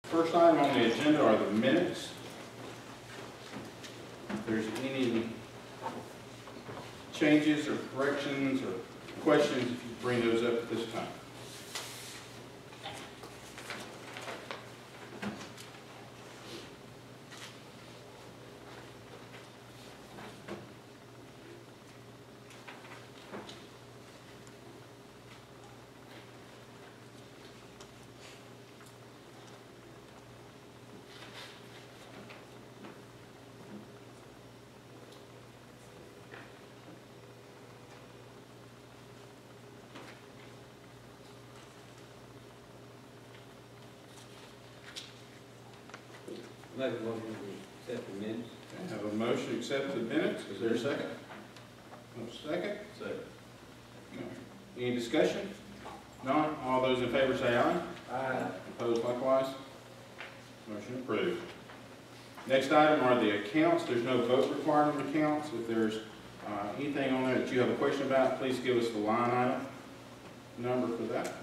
First item on the agenda are the minutes. If there's any changes or corrections or questions, if you bring those up at this time. Make a motion to accept the minutes. Okay, have a motion to accept the minutes. Is there a second? No second? Second. No. Any discussion? None? All those in favor say aye. Aye. Opposed likewise? Motion approved. Next item are the accounts. There's no vote required on the accounts. If there's anything on there that you have a question about, please give us the line item number for that.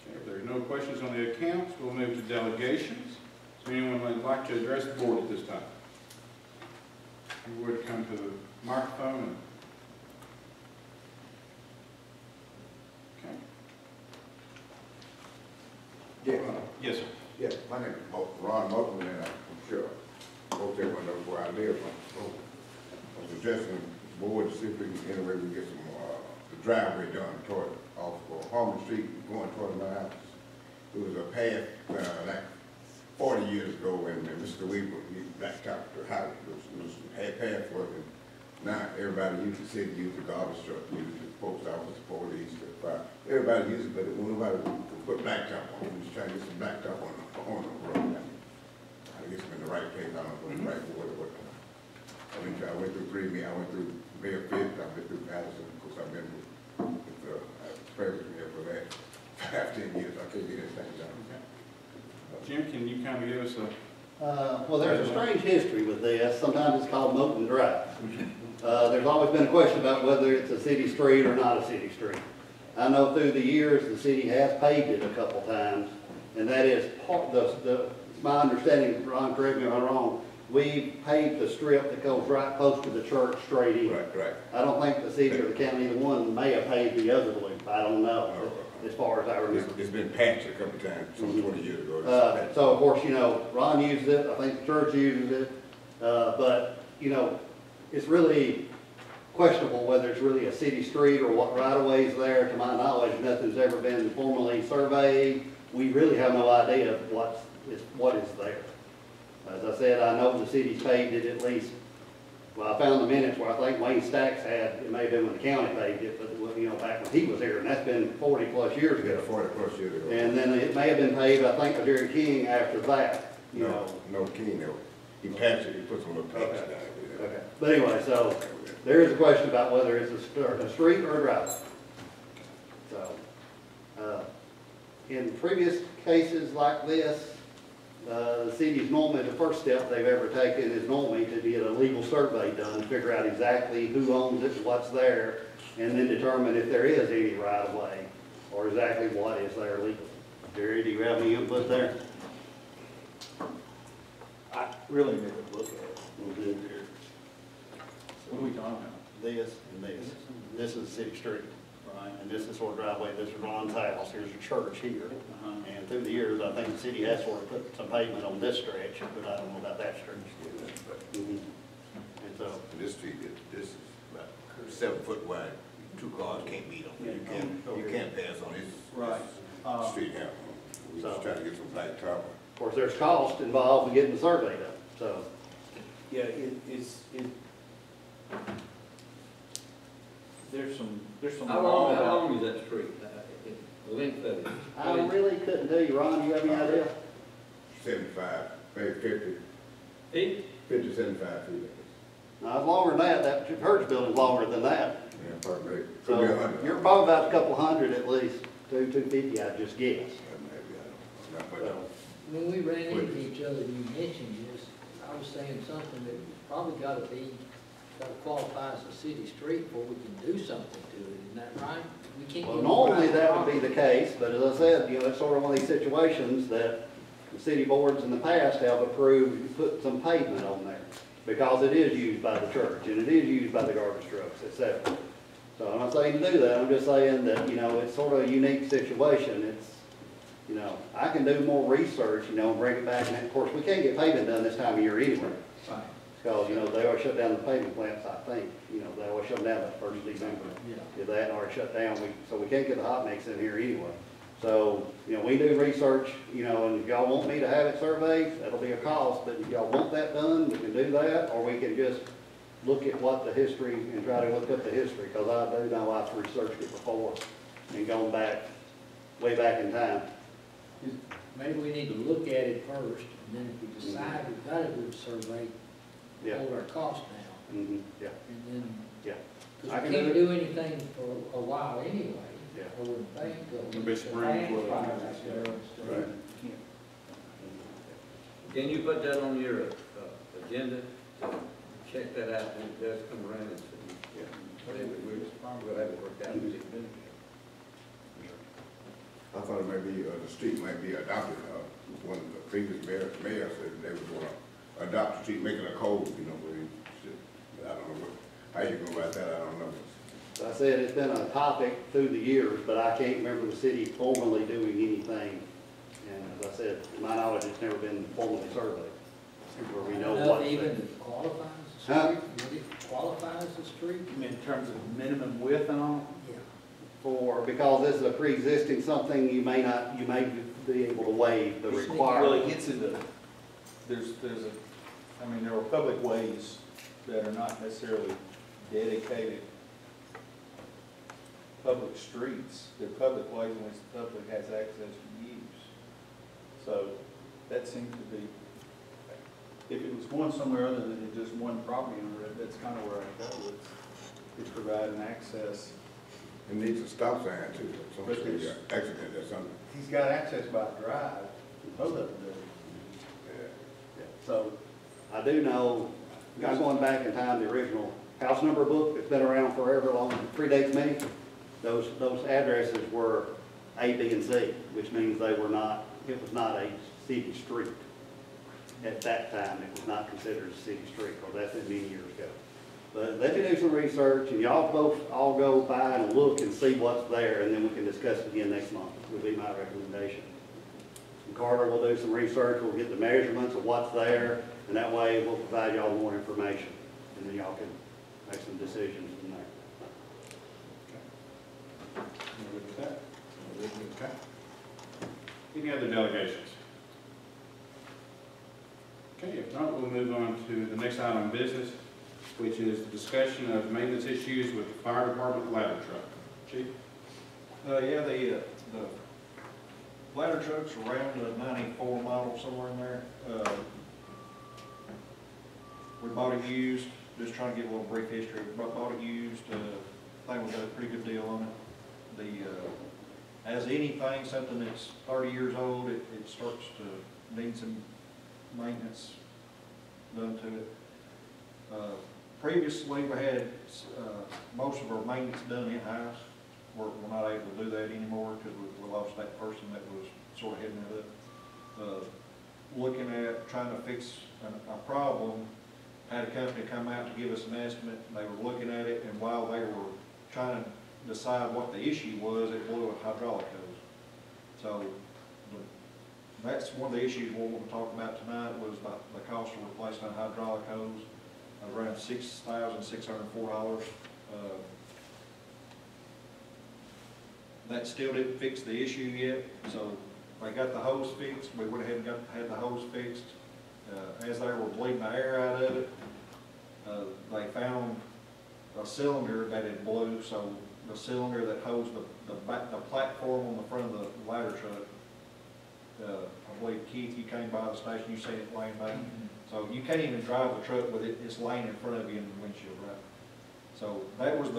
If there are no questions on the accounts, we'll move to delegations. Is there anyone who would like to address the board at this time? You would come to the microphone. Yeah. Yes, sir. Yeah, my name is Ron Moulton, and I'm sure most everyone knows where I live. I was addressing the board to see if we can, anyway, we get some, the driveway done toward, off Harmon Street, going toward my house. It was a path, like 40 years ago, when Mr. Weaver, he blacktopped the house, it was had path work, and now everybody used the city, used the garbage truck, used the post office, the police, the fire. Everybody uses it, but nobody could put blacktop on it. We was trying to get some blacktop on the road. I guess I'm in the right place, I don't know, the right board or what. I went through I went through Mayor Fifth, I've been through Henderson, of course I've been with the president here for that 5-10 years, I couldn't get anything done. Jim, can you kind of give us a... Well, there's a strange history with this. Sometimes it's called Moulton Drive. There's always been a question about whether it's a city street or not a city street. I know through the years the city has paved it a couple times, and that is part my understanding, Ron, correct me if I'm wrong, we paved the strip that goes right close to the church straight in. Right. I don't think the city or the county, either one, may have paved the other loop. I don't know, as far as I remember. It's been patched a couple times, some 20 years ago. So of course, you know, Ron uses it, I think the church uses it, but, you know, it's really questionable whether it's really a city street or what right-of-way is there. To my knowledge, nothing's ever been formally surveyed. We really have no idea what is there. As I said, I know the city's paved it at least. Well, I found the minutes where I think Wayne Stacks had, it may have been when the county paved it, but you know, back when he was here, and that's been 40 plus years ago. 40 plus years ago. And then it may have been paved, I think, by Jerry King after that. You know. No King, no. He patched it, he put some little patches down. Okay. But anyway, so there is a question about whether it's a street or a driveway. So, in previous cases like this, the city's normally, the first step they've ever taken is normally to get a legal survey done, to figure out exactly who owns it and what's there, and then determine if there is any right of way or exactly what is there legally. Jerry, do you have any input there? I really need to look at it. Mhm. What are we talking about? This and this. This is city street. Right. And this is sort of driveway, this is Ron's house, here's a church here. Uh-huh. And through the years, I think the city has sort of put some pavement on this stretch, but I don't know about that stretch. And so, This street, this is about 7 foot wide. 2 cars can't meet on it. You can't pass on this. Right. This street here. We just trying to get some blacktop. of course, there's cost involved in getting the survey done, so. Yeah, there's some. How long is that street? The length of it? I really couldn't tell you, Ron, do you have any idea? 75, maybe 50. Feet? 50, 75 feet. No, it's longer than that, that church building's longer than that. Yeah, probably. So Could be 100. you're probably about a couple hundred at least, 250, I'd just guess. Yeah, maybe, I don't know. Not much. When we ran into each other, you mentioned this, I was saying something that probably gotta qualify as a city street before we can do something to it, isn't that right? We can't. Well, give normally private that would be property. the case, but as I said, you know, it's sort of one of these situations that the city boards in the past have approved, put some pavement on there, because it is used by the church, and it is used by the garbage trucks, et cetera. So I'm not saying to do that, I'm just saying that, you know, it's sort of a unique situation. It's, you know, I can do more research, you know, and bring it back, and of course, we can't get pavement done this time of year anyway. Right. Because, you know, they always shut down the pavement plants, I think, you know, they always shut them down that first of December. Yeah. If they hadn't already shut down, so we can't get the hot mix in here anyway. So, you know, we do research, you know, and if y'all want me to have it surveyed, that'll be a cost, but if y'all want that done, we can do that, or we can just look at what the history and try to look up the history, because I do know I've researched it before and gone back, way back in time. Maybe we need to look at it first, and then if we decide we've got to do a survey, Yeah. hold our costs down, Mm-hmm, yeah, and then, yeah. I because can we do can't it. do anything for a while anyway. Yeah. I wouldn't think. It'll be spring before they Fires do out this, there and stuff. Right. Mm-hmm. Can you put that on your agenda, to check that out when it does come around and see? Yeah. Maybe we'll have it worked out in 6 minutes. I thought it might be, the street might be adopted, one of the previous mayors said they were gonna adopt the street, make it a code, you know, where you should, I don't know how you go about that, I don't know. So I said, it's been a topic through the years, but I can't remember the city formally doing anything. And as I said, to my knowledge, it's never been formally surveyed, where we know Enough what's even there. if it qualifies the Huh? street, would it qualify as a street? You mean in terms of minimum width and all? Yeah. Because this is a pre-existing something, you may be able to waive the Well, it requirement. gets into, there's I mean, there are public ways that are not necessarily dedicated public streets. They're public ways in which the public has access to use. So that seems to be, if it was going somewhere other than just one property owner, that's kind of where I go with, is providing access. It needs a stop sign too, some But street there's- accident or something. He's got access by drive, both of them do. Yeah. So I do know, going back in time, the original house number book that's been around forever, long, predates me, those addresses were A, B, and C, which means it was not a city street. At that time, it was not considered a city street, because that's been many years ago. But let me do some research, and y'all both all go by and look and see what's there, and then we can discuss it again next month, would be my recommendation. And Carter will do some research, we'll get the measurements of what's there, and that way we'll provide y'all more information, and then y'all can make some decisions from there. You good with that? Okay. Any other delegations? Okay, if not, we'll move on to the next item of business, which is the discussion of maintenance issues with the fire department ladder truck. Chief? Yeah, the ladder truck's around the 94 model, somewhere in there. We bought it used, just trying to give a little brief history. We bought it used, I think we got a pretty good deal on it. As anything, something that's 30 years old, it starts to need some maintenance done to it. Previously, we had most of our maintenance done in-house. We're not able to do that anymore because we lost that person that was sort of heading it up. Looking at trying to fix a problem, had a company come out to give us an estimate. They were looking at it, and while they were trying to decide what the issue was, it blew a hydraulic hose. So that's one of the issues we're going to talk about tonight, was the cost of replacing a hydraulic hose, around $6,604. That still didn't fix the issue yet, so they got the hose fixed. We went ahead and had the hose fixed. As they were bleeding the air out of it, they found a cylinder that had blew, so the cylinder that holds the platform on the front of the ladder truck, I believe, Keith, you came by the station, you seen it laying back. So you can't even drive the truck with it, it's laying in front of you in the windshield, right? So that was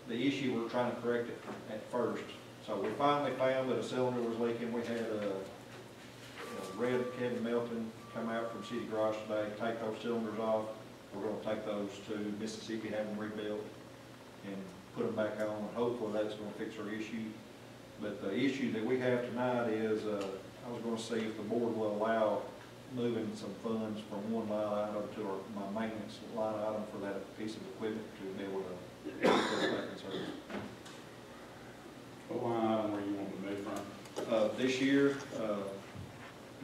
the issue we're trying to correct it at first. So we finally found that a cylinder was leaking. We had Red Kevin Melton come out from City Garage today, take those cylinders off. We're gonna take those to Mississippi, have them rebuilt, and put them back on, and hopefully that's gonna fix our issue. But the issue that we have tonight is, I was gonna see if the board will allow moving some funds from one line item to my maintenance line item for that piece of equipment to be able to get those back in service. What line item were you wanting to move from? This year,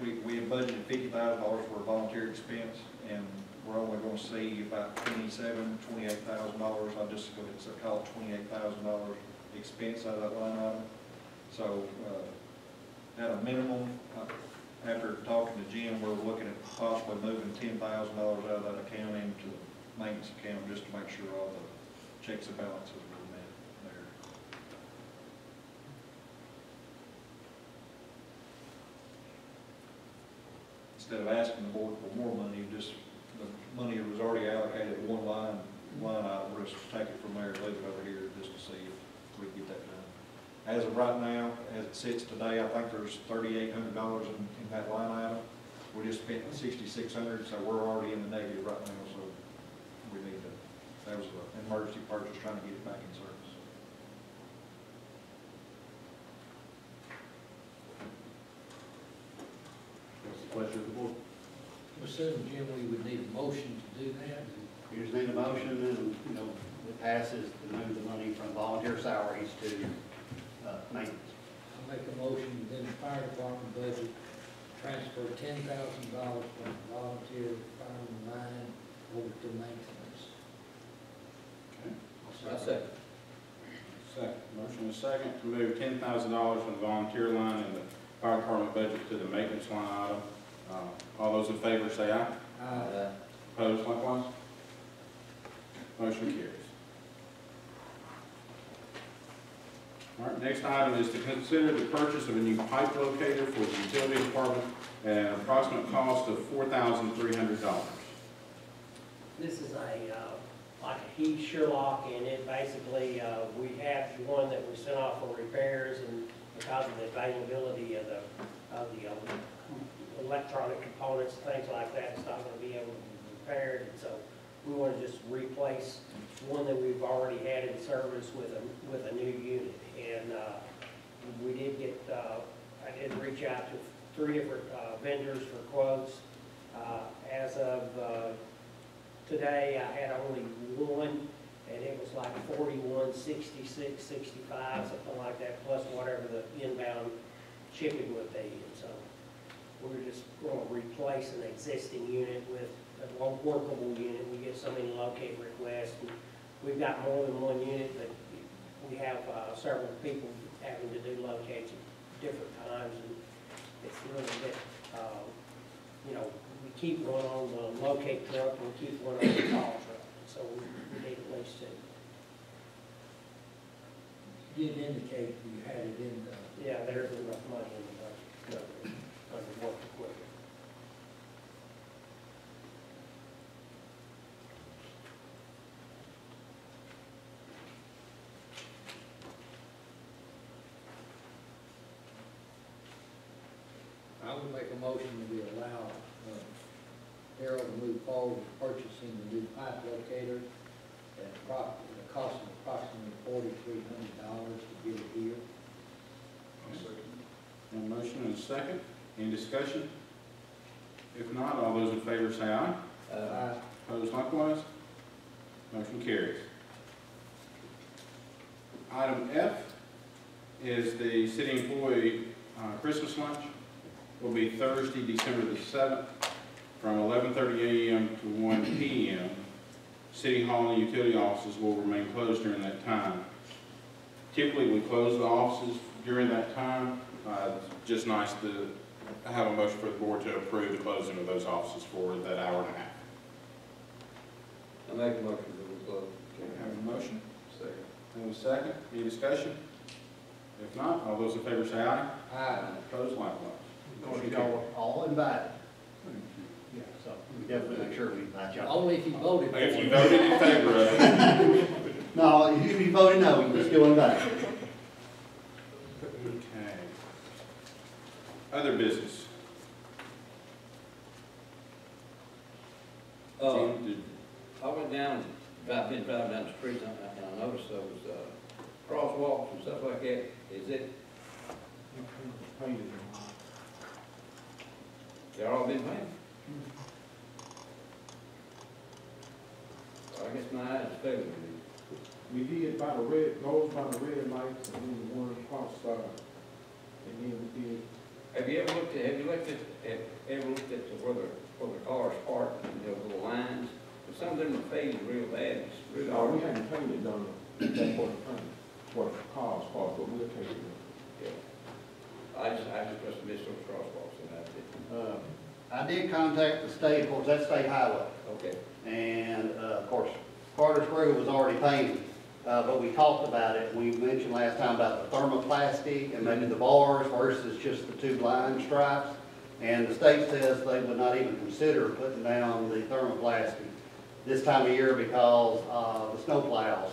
we had budgeted $50,000 for a volunteer expense, and we're only gonna see about $28,000. I'll just go ahead and call it $28,000 expense out of that line item. So, at a minimum, after talking to Jim, we're looking at possibly moving $10,000 out of that account into the maintenance account, just to make sure all the checks and balances are met there. Instead of asking the board for more money, just the money that was already allocated one line item, we'll just take it from there and leave it over here just to see if we can get that done. As of right now, as it sits today, I think there's $3,800 in that line item. We just spent $6,600, so we're already in the negative right now, so we need to, that was an emergency purchase, trying to get it back in service. What's the pleasure of the board? I'm assuming, Jim, we would need a motion to do that. You just need a motion, and, it passes to move the money from volunteer salaries to maintenance. I'll make a motion within the fire department budget, transfer $10,000 from volunteer fireman line over to maintenance. Okay. I second. Second, motion is second to move $10,000 from the volunteer line in the fire department budget to the maintenance line item. All those in favor say aye. Aye. Opposed likewise? Motion carries. All right, next item is to consider the purchase of a new pipe locator for the utility department at an approximate cost of $4,300. This is like a heat Sherlock, and it basically, we have one that we sent off for repairs, and because of the availability of the electronic components, things like that, it's not gonna be able to be repaired, and so we want to just replace one that we've already had in service with a new unit. And we did get, I did reach out to 3 different vendors for quotes. As of today, I had only one, and it was like $41.66, $65, something like that, plus whatever the inbound shipping would be. And so we're just going to replace an existing unit with a workable unit. We get so many locate requests, and we've got more than one unit, but we have several people having to do locates at different times, and it's really bit, we keep one on the locate truck, and we keep one on the call truck, so we need at least 2. You did indicate you had it in the. Yeah, there's enough money in the budget, under work equipment. I would make a motion that we allow Harold to move forward with purchasing the new pipe locator at a cost of approximately $4,300 to get it here. A motion and a second. Any discussion? If not, all those in favor say aye. Aye. Opposed likewise? Motion carries. Item F is the city employee Christmas lunch. Will be Thursday, December the 7th, from 11:30 a.m. to 1 p.m. City Hall and utility offices will remain closed during that time. Typically, we close the offices during that time. It's just nice to have a motion for the board to approve the closing of those offices for that hour and a half. I make a motion that we close. Okay, have a motion. Second. Have a second. Any discussion? If not, all those in favor say aye. Aye. Opposed likewise. Y'all all invited. Yeah, so we definitely make sure we invite y'all. Only if you voted for it. If you voted in favor of it. No, if you voted no, you can still invite. Okay. Other business? Jim, did- I went down, been driving down the street, and I noticed there was, crosswalks and stuff like that. Is it, they're all been painted? Well, I guess my eyes are failing me. We did by the red, goes by the red lights, and then the one across, and then we did, Have you ever looked at, where the cars parked, you know, the lines? But some of them are fading real bad, it's really we hard. hadn't painted down there, that's what the paint, what the cars for, but we'll take it. Yeah. I just must have missed those crosswalks, and I did. I did contact the state, of course, that's state highway. Okay. And, of course, Carter's Crew was already painted, but we talked about it. We mentioned last time about the thermoplastic and maybe the bars versus just the two line stripes. And the state says they would not even consider putting down the thermoplastic this time of year because the snow plows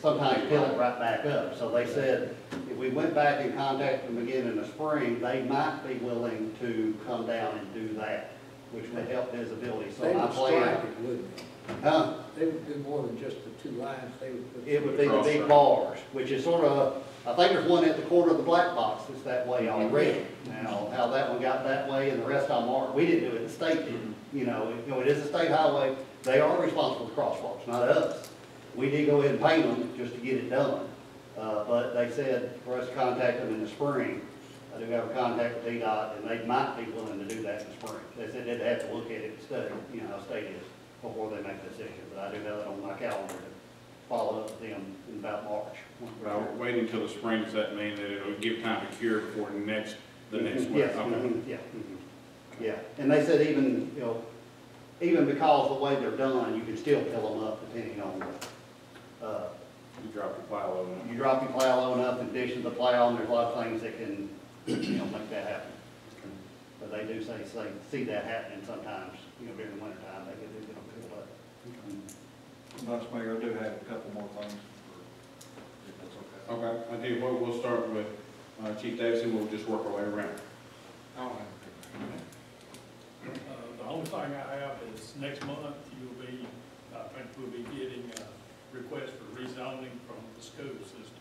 sometimes fill it right back up. So they said if we went back and contacted them again in the spring, they might be willing to come down and do that, which would help visibility. So They my would strike plan, it, wouldn't they? huh? They would do more than just the two lines, they would put. It would be the big bars, which is sort of, I think there's one at the corner of the black box that's that way already. Now, how that one got that way and the rest of them aren't, we didn't do it, the state did. You know, it is a state highway, they are responsible for crosswalks, not us. We did go ahead and paint them just to get it done. But they said for us to contact them in the spring. I do have a contact with DDOT, and they might be willing to do that in the spring. They said they'd have to look at it and study, you know, how state is, before they make a decision. But I do have it on my calendar to follow up with them in about March. Well, waiting until the spring, does that mean that it'll give time to cure before the next winter? Yes, Okay. yeah, yeah. And they said even, you know, even because of the way they're done, you can still fill them up depending on You drop your plow load on you drop your plow low enough, in addition to the plow, and there's a lot of things that can, you know, make that happen. But they do see that happening sometimes, you know, during the wintertime, they get them filled up. Vice Mayor, I do have a couple more things, if that's okay. Okay, I do, we'll start with Chief Davis, and we'll just work our way around. The only thing I have is next month, you'll be, I think we'll be getting a request for rezoning from the school system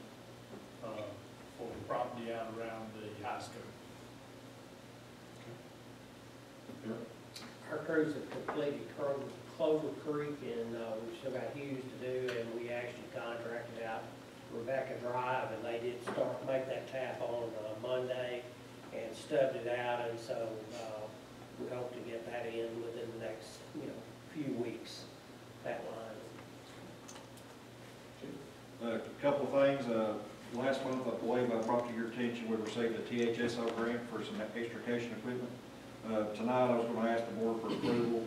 for the property out around the high school. Our crews have completed Clover Creek, and we've still got Hughes to do, and we actually contracted out Rebecca Drive, and they did make that tap on Monday and stubbed it out, and so we hope to get that in within the next, you know, few weeks, that line. A couple of things, last month, I believe I brought to your attention, we received a THSO grant for some extrication equipment. Tonight, I was gonna ask the board for approval.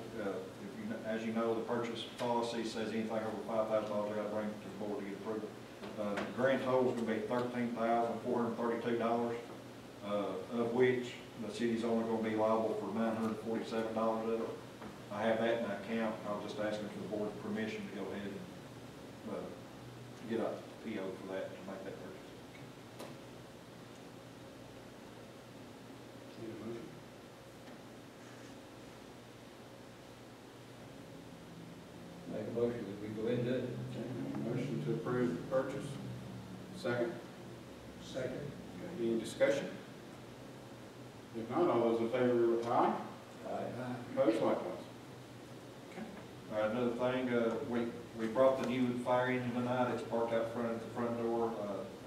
As you know, the purchase policy says anything over $5,000, I gotta bring it to the board to get approval. The grand total is gonna be $13,432, of which the city's only gonna be liable for $947 of it. I have that in my account, I was just asking for the board's permission to go ahead and, get a PO for that, to make that purchase. Need a motion? Make a motion that we go ahead and do it. Motion to approve the purchase. Second? Second. Okay, any discussion? If not, all those in favor, aye? Opposed, likewise. Another thing, we brought the new fire engine tonight, it's parked out front at the front door.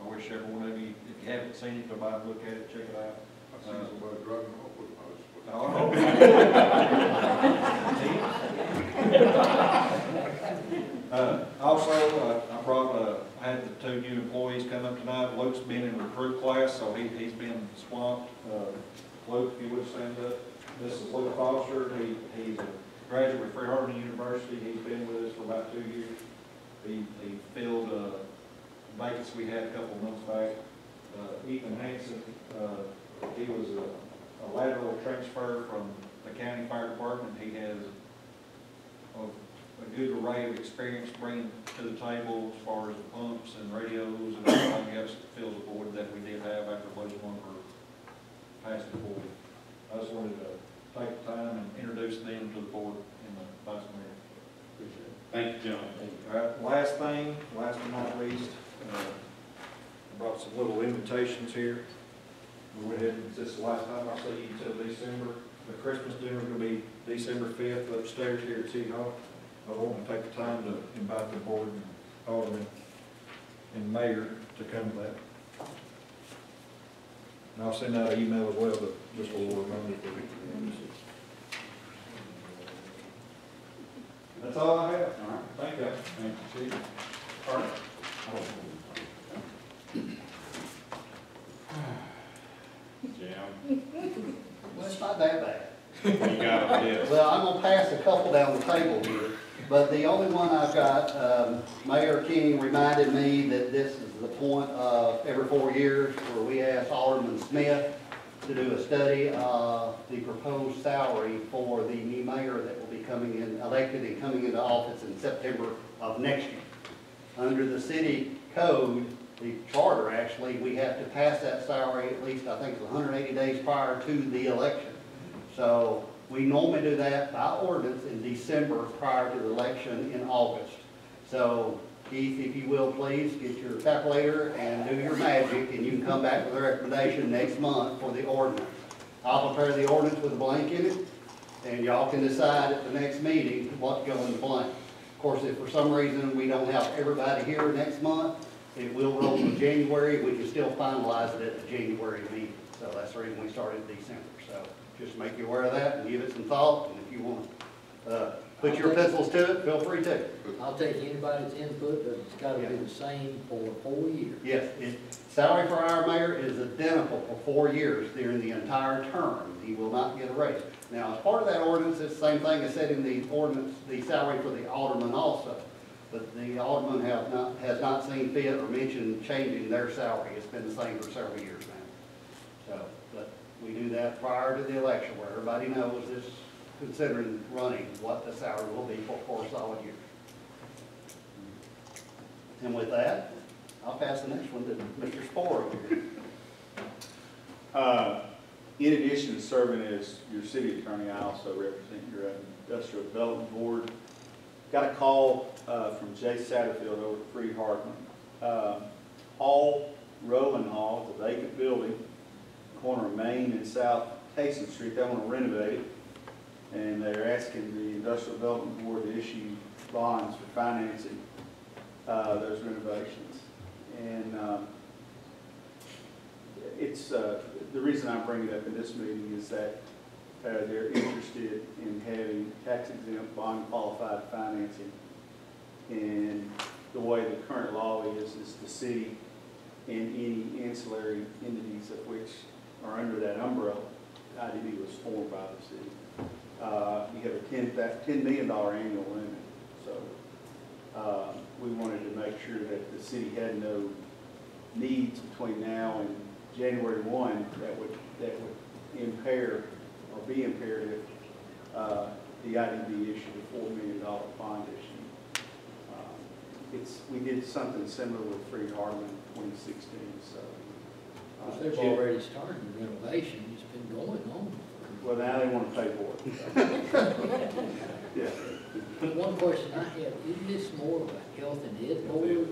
I wish every one of you, if you haven't seen it, go by and look at it, check it out. I see somebody driving off with Also, I had the two new employees come up tonight. Luke's been in recruit class, so he's been swamped. Luke, if you would stand up. This is Luke Foster. He's a graduate of Fairhaven University. He's been with us for about 2 years. He filled a vacancy we had a couple of months back. Ethan Hanson, he was a lateral transfer from the county fire department. He has a good array of experience to bring to the table as far as the pumps and radios and everything else that fills the void that we did have after budget one for passing the board. I just wanted to take the time and introduce them to the board and the vice mayor. Appreciate it. Thank you, John. All right, last thing, last but not least, I brought some little invitations here. We went ahead and, this is the last time I see you until December. The Christmas dinner will be December 5th upstairs here at City Hall. I want to take the time to invite the board and alderman and mayor to come to that. And I'll send out an email as well, but just a little reminder for you. That's all I have. All right, Thank you. thank you, Chief. Carter? Jim, Well, it's not that bad. you got a list. Well, I'm gonna pass a couple down the table here, but the only one I've got, Mayor King reminded me that this is the point of every 4 years where we ask Alderman Smith to do a study of the proposed salary for the new mayor that will be coming in, elected and coming into office in September of next year. Under the city code, the charter actually, we have to pass that salary at least, I think it's 180 days prior to the election. So we normally do that by ordinance in December prior to the election in August. So Keith, if you will, please get your calculator and do your magic, and you can come back with a recommendation next month for the ordinance. I'll prepare the ordinance with a blank in it, and y'all can decide at the next meeting what to go in the blank. Of course, if for some reason we don't have everybody here next month, it will roll in January. We can still finalize it at the January meeting. So that's the reason we started in December. So just make you aware of that and give it some thought. And if you want to put your pencils to it, feel free to. I'll take anybody's input, but it's gotta be the same for 4 years. Yes, salary for our mayor is identical for 4 years during the entire term. He will not get a raise. Now, as part of that ordinance, it's the same thing as setting the ordinance, the salary for the alderman also. But the alderman has not seen fit or mentioned changing their salary. It's been the same for several years now. So, but we do that prior to the election where everybody knows this, considering running, what the salary will be for 4 solid years. And with that, I'll pass the next one to Mr. Sporer over here. In addition to serving as your city attorney, I also represent your industrial development board. Got a call from Jay Satterfield over at Free Hardman. Roland Hall, the vacant building, corner of Main and South Taysom Street, they want to renovate it. And they're asking the industrial development board to issue bonds for financing those renovations. And it's the reason I bring it up in this meeting is that they're interested in having tax-exempt bond qualified financing. And the way the current law is the city and any ancillary entities of which are under that umbrella, IDB was formed by the city. You have a $10 million annual limit. So we wanted to make sure that the city had no needs between now and January 1 that would impair or be impaired if the IDB issued a $4 million bond issue. We did something similar with Free Hardman in 2016. So They've already started the renovation, it's been going on. well, now they want to pay for it. Yeah. One question I have, isn't this more of a health and ed board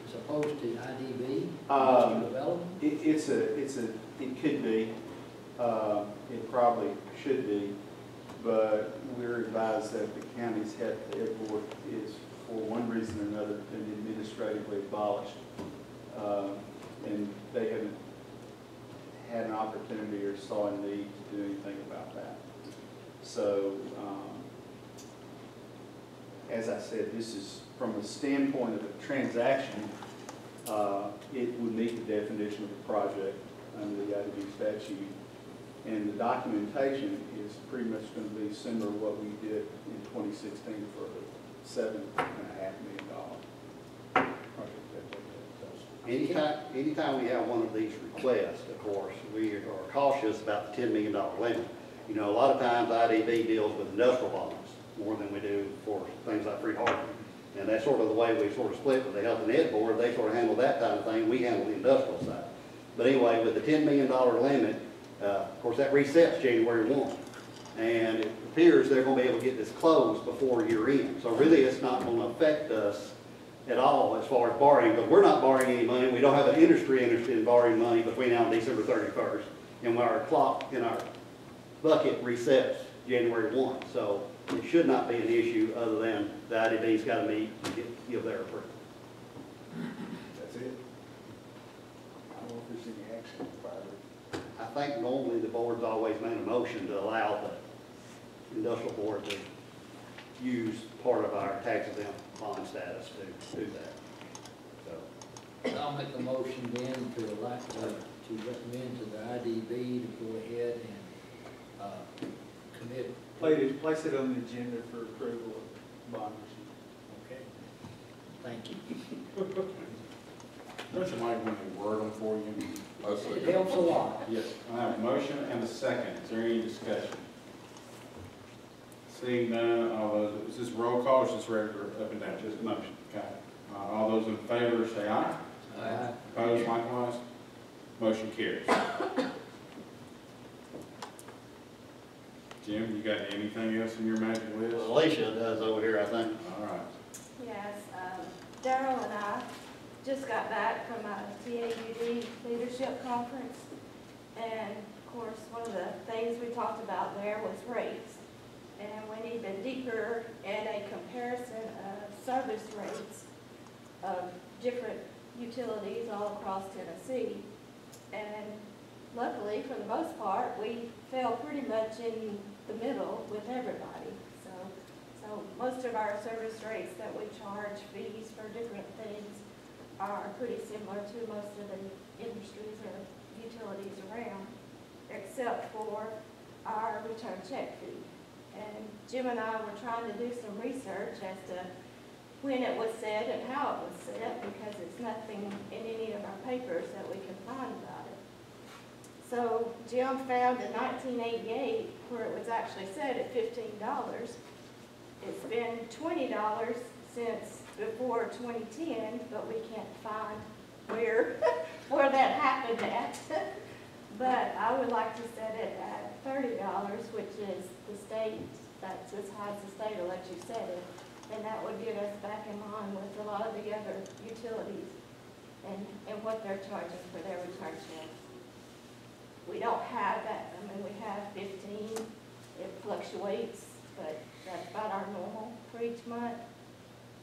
as opposed to IDB, industrial development? It could be, it probably should be, but we're advised that the county's health ed board is, for one reason or another, been administratively abolished. And they haven't had an opportunity or saw a need to do anything about that. So, as I said, this is from the standpoint of a transaction, it would meet the definition of a project under the IDB statute. And the documentation is pretty much going to be similar to what we did in 2016 for $7.5 million project. Anytime we have one of these requests, of course, we are cautious about the $10 million limit. You know, a lot of times IDB deals with industrial bonds. more than we do for things like free parking. And that's sort of the way we sort of split with the Health and Ed Board. They sort of handle that kind of thing. We handle the industrial side. But anyway, with the $10 million limit, of course, that resets January 1. And it appears they're going to be able to get this closed before year end. So really, it's not going to affect us at all as far as borrowing, but we're not borrowing any money. We don't have an industry interested in borrowing money between now and December 31st. And when our clock in our bucket resets January 1. So it should not be an issue other than the IDB's got to meet and give their approval. That's it. I don't know if there's any action required. I think normally the board's always made a motion to allow the industrial board to use part of our tax exempt bond status to do that. So, I'll make a motion then to allow, to recommend to the IDB to go ahead and, commit. Place it on the agenda for approval of bond issue. Okay. Thank you. Don't you like when they word them for you? It helps a lot. Yes, I have a motion and a second. Is there any discussion? Seeing none, all those, is this roll call or is this regular up and down? Just motion. Okay. All those in favor say aye. Aye. Opposed likewise? Motion carries. Jim, you got anything else in your magic list? Alicia does over here, I think. All right. Yes, Darrell and I just got back from a TAUD leadership conference. And of course, one of the things we talked about there was rates. And we need a deeper and a comparison of service rates of different utilities all across Tennessee. And luckily, for the most part, we fell pretty much in the middle with everybody. So most of our service rates that we charge fees for different things are pretty similar to most of the industries or utilities around, except for our return check fee. And Jim and I were trying to do some research as to when it was set and how it was set, because it's nothing in any of our papers that we can find about it. So Jim found in 1988 where it was actually set at $15. It's been $20 since before 2010, but we can't find where that happened at. But I would like to set it at $30, which is the state, that's as high as the state will let you set it. And that would get us back in line with a lot of the other utilities and what they're charging for their return checks. We don't have that, I mean, we have 15, it fluctuates, but that's about our normal for each month.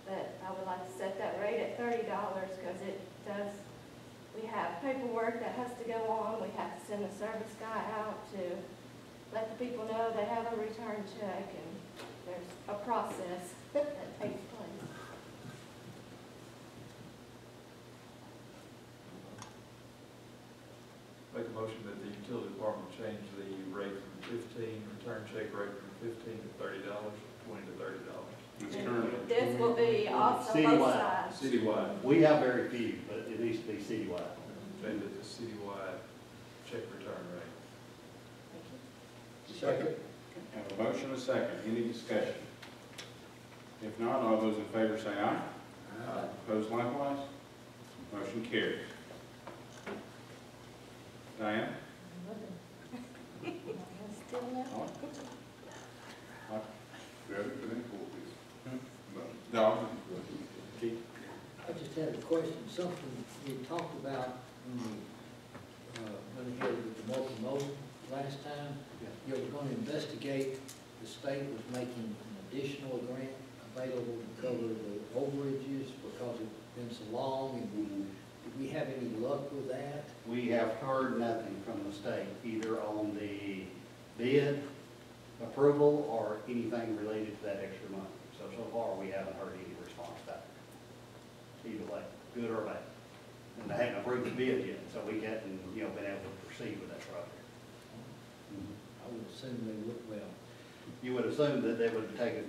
But I would like to set that rate at $30 because it does, we have paperwork that has to go on. We have to send a service guy out to let the people know they have a return check, and there's a process that takes place. Make a motion that the utility department change the rate from 15, return check rate from $15 to $30, $20 to $30. It's currently This will be also both Citywide. sides. Citywide. We have very few, but it needs to be citywide. Change it to citywide check return rate. Second. have a motion and a second. Any discussion? If not, all those in favor say aye. Aye. Opposed likewise? Motion carries. Diane? Still no? Ready for them for this? Dog? I just had a question, something you talked about when you went ahead with the multimodal last time. You were going to investigate, the state was making an additional grant available to cover the overages because it's been so long, and did we have any luck with that? We have heard nothing from the state, either on the bid approval or anything related to that extra money. So far, we haven't heard any response back. Either way, good or bad. And they hadn't approved the bid yet, so we hadn't, been able to proceed with that project. I would assume they would, well, You would assume that they would have taken,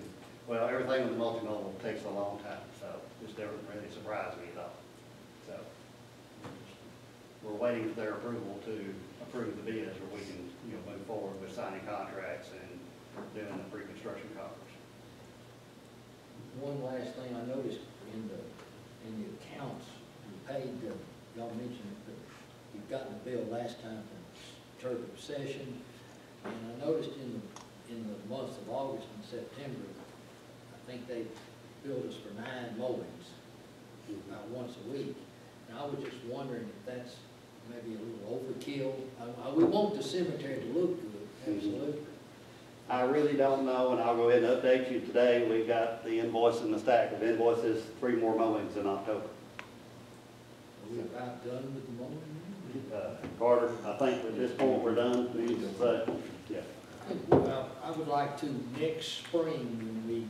well, everything with the multimodal takes a long time, so this doesn't really surprise me at all. So we're waiting for their approval to approve the bids, or we can, move forward with signing contracts and doing the pre-construction conference. one last thing I noticed in the accounts, you paid, y'all mentioned it, but you've gotten the bill last time from Turkey Session, and I noticed in the months of August and September, I think they billed us for 9 mowings, about once a week. And I was just wondering if that's maybe a little overkill. We want the cemetery to look good, absolutely. I really don't know, and I'll go ahead and update you today. We've got the invoice in the stack of invoices, 3 more mowings in October. Are we about done with the mowing? Carter, I think at this point we're done. Yeah. Well, I would like to next spring when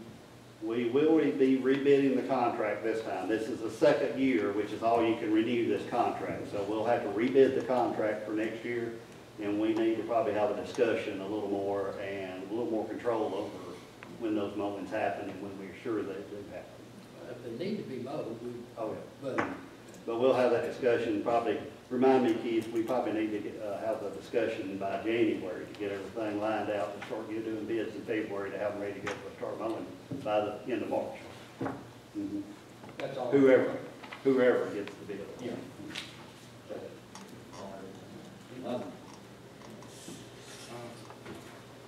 We will be rebidding the contract this time. This is the second year, which is all you can renew this contract. So we'll have to rebid the contract for next year, and we need to probably have a discussion a little more and a little more control over when those mowings happen and when we're sure they do happen. if they need to be mowed, Oh, but but we'll have that discussion, probably, remind me, Keith, we probably need to have the discussion by January to get everything lined out and start doing bids in February to have them ready to go for start mowing by the end of March. Mhm. that's all. Whoever gets the bid. Yeah.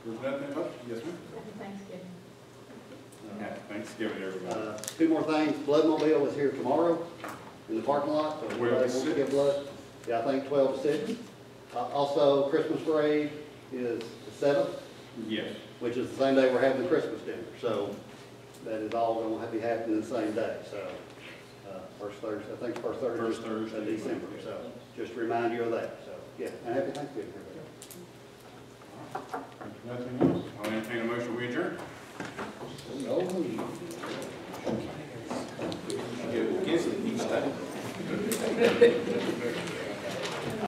There's nothing, oh, yes, ma'am. Thanksgiving. Happy Thanksgiving, everybody. 2 more things, Bloodmobile is here tomorrow in the parking lot, so 12 to everybody wants to give blood. Yeah, I think 12 to 6. Also, Christmas parade is the 7th, Yes. which is the same day we're having the Christmas dinner. So that is all going to be happening the same day. So first Thursday, I think first Thursday First Thursday. of December. So just to remind you of that. So yeah, and happy Thanksgiving, everybody. Nothing else? I'll entertain a motion, we adjourn. No, Against it each time.